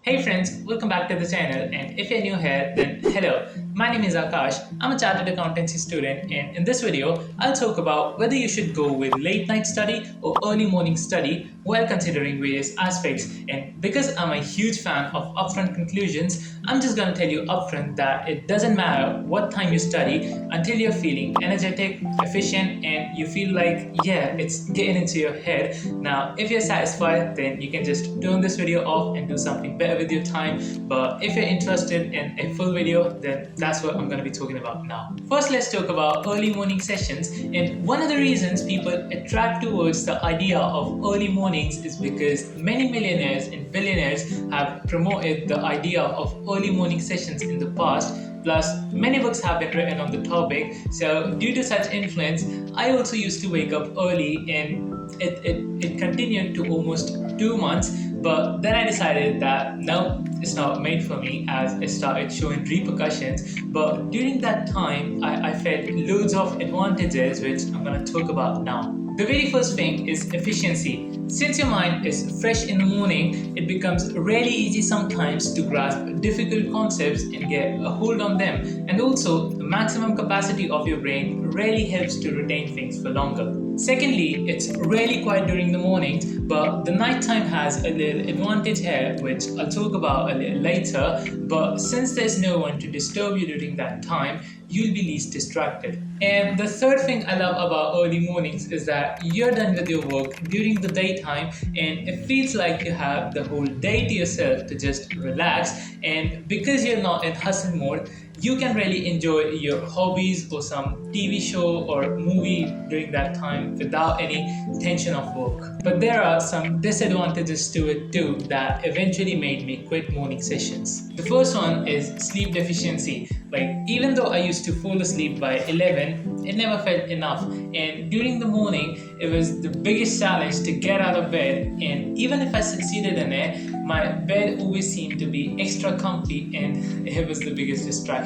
Hey friends, welcome back to the channel, and if you're new here, then hello. My name is Aakash. I'm a chartered accountancy student, and in this video, I'll talk about whether you should go with late night study or early morning study while considering various aspects. And because I'm a huge fan of upfront conclusions, I'm just gonna tell you upfront that it doesn't matter what time you study until you're feeling energetic, efficient, and you feel like, yeah, it's getting into your head. Now, if you're satisfied, then you can just turn this video off and do something better with your time. But if you're interested in a full video, then that's what I'm going to be talking about now. First, let's talk about early morning sessions. And one of the reasons people attract towards the idea of early mornings is because many millionaires and billionaires have promoted the idea of early morning sessions in the past. Plus, many books have been written on the topic. So, due to such influence, I also used to wake up early, and it continued to almost 2 months. But then I decided that no, it's not made for me as it started showing repercussions. But during that time, I felt loads of advantages, which I'm going to talk about now. The very first thing is efficiency. Since your mind is fresh in the morning, it becomes really easy sometimes to grasp difficult concepts and get a hold on them. And also, the maximum capacity of your brain really helps to retain things for longer. Secondly, it's really quiet during the mornings, but the nighttime has a little advantage here, which I'll talk about a little later. But since there's no one to disturb you during that time, you'll be least distracted. And the third thing I love about early mornings is that you're done with your work during the daytime, and it feels like you have the whole day to yourself to just relax. And because you're not in hustle mode, you can really enjoy your hobbies or some TV show or movie during that time without any tension of work. But there are some disadvantages to it too that eventually made me quit morning sessions. The first one is sleep deficiency. Like, even though I used to fall asleep by 11, it never felt enough. And during the morning, it was the biggest challenge to get out of bed. And even if I succeeded in it, my bed always seemed to be extra comfy, and it was the biggest distraction.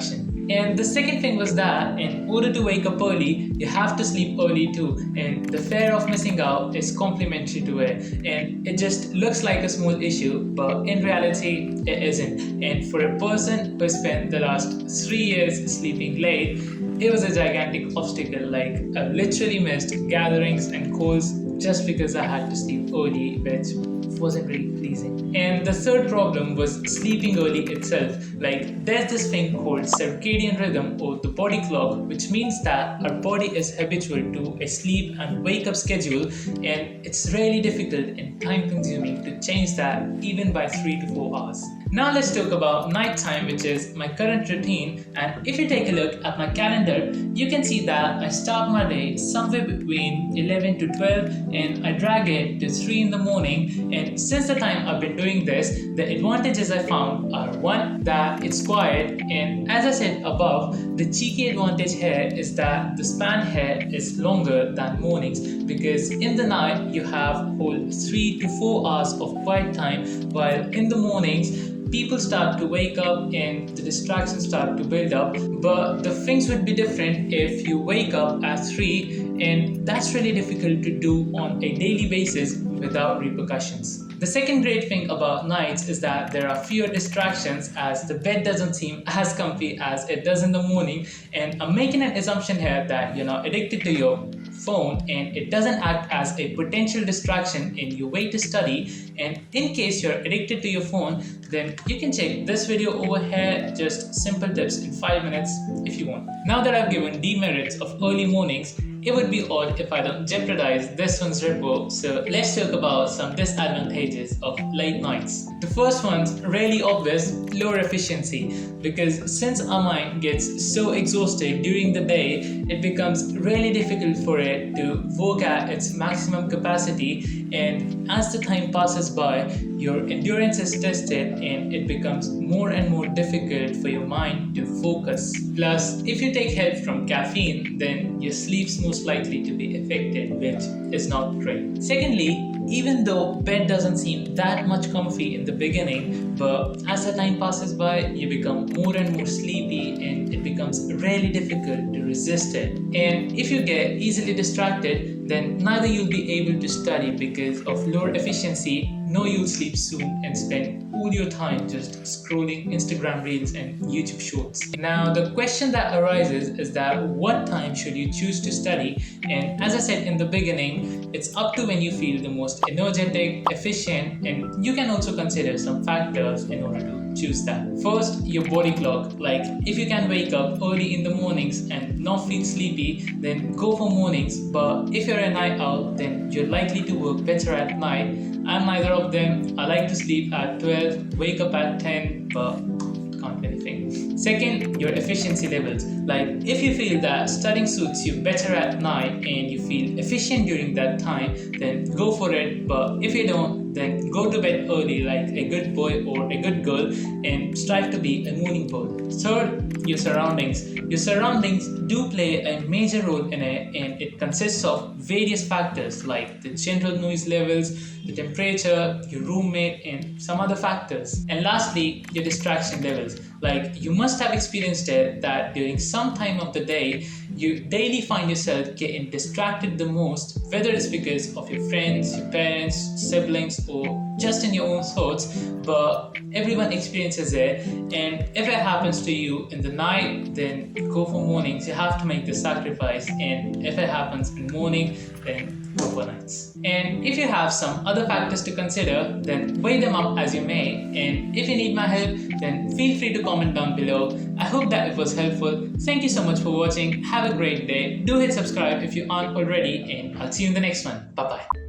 And the second thing was that in order to wake up early, you have to sleep early too. And the fear of missing out is complementary to it. And it just looks like a small issue, but in reality, it isn't. And for a person who spent the last 3 years sleeping late, it was a gigantic obstacle. Like, I literally missed gatherings and calls just because I had to sleep early, which wasn't really pleasing. And the third problem was sleeping early itself. Like, there's this thing called circadian rhythm or the body clock, which means that our body is habitual to a sleep and wake up schedule, and it's really difficult and time consuming to change that even by 3 to 4 hours. Now let's talk about nighttime, which is my current routine. And if you take a look at my calendar, you can see that I start my day somewhere between 11 to 12, and I drag it to 3 in the morning. And since the time I've been doing this, the advantages I found are one, that it's quiet, and as I said above, the cheeky advantage here is that the span here is longer than mornings, because in the night you have whole 3 to 4 hours of quiet time, while in the mornings people start to wake up and the distractions start to build up. But the things would be different if you wake up at 3, and that's really difficult to do on a daily basis without repercussions. The second great thing about nights is that there are fewer distractions, as the bed doesn't seem as comfy as it does in the morning. And I'm making an assumption here that you're not addicted to your phone and it doesn't act as a potential distraction in your way to study. And in case you're addicted to your phone, then you can check this video over here, just simple tips in 5 minutes if you want. Now that I've given demerits of early mornings, it would be odd if I don't jeopardize this one's repo. So let's talk about some disadvantages of late nights. The first one's really obvious: lower efficiency. Because since our mind gets so exhausted during the day, it becomes really difficult for it to work at its maximum capacity. And as the time passes by, your endurance is tested, and it becomes more and more difficult for your mind to focus. Plus, if you take help from caffeine, then your sleep's most likely to be affected, which is not great. Secondly, even though bed doesn't seem that much comfy in the beginning, but as the time passes by, you become more and more sleepy, and it becomes really difficult to resist it. And if you get easily distracted, then neither you'll be able to study because of lower efficiency, know you'll sleep soon and spend all your time just scrolling Instagram reels and YouTube shorts. Now, the question that arises is that what time should you choose to study? And as I said in the beginning, it's up to when you feel the most energetic, efficient, and you can also consider some factors in order to choose that. First, your body clock. Like if you can wake up early in the mornings and not feel sleepy, then go for mornings. But if you're a night owl, then you're likely to work better at night. I'm neither of them. I like to sleep at 12, wake up at 10, but can't do anything. Second, your efficiency levels. Like if you feel that studying suits you better at night and you feel efficient during that time, then go for it. But if you don't, then go to bed early like a good boy or a good girl and strive to be a morning bird. Third, your surroundings. Your surroundings do play a major role in it, and it consists of various factors like the general noise levels, the temperature, your roommate, and some other factors. And lastly, your distraction levels. Like you must have experienced it that during some time of the day, you daily find yourself getting distracted the most, whether it's because of your friends, your parents, siblings, or just in your own thoughts, but everyone experiences it. And if it happens to you in the night, then go for mornings. You have to make the sacrifice. And if it happens in morning, then go for nights. And if you have some other factors to consider, then weigh them up as you may. And if you need my help, then feel free to comment down below. I hope that it was helpful. Thank you so much for watching. Have a great day. Do hit subscribe if you aren't already, and I'll see you in the next one. Bye bye.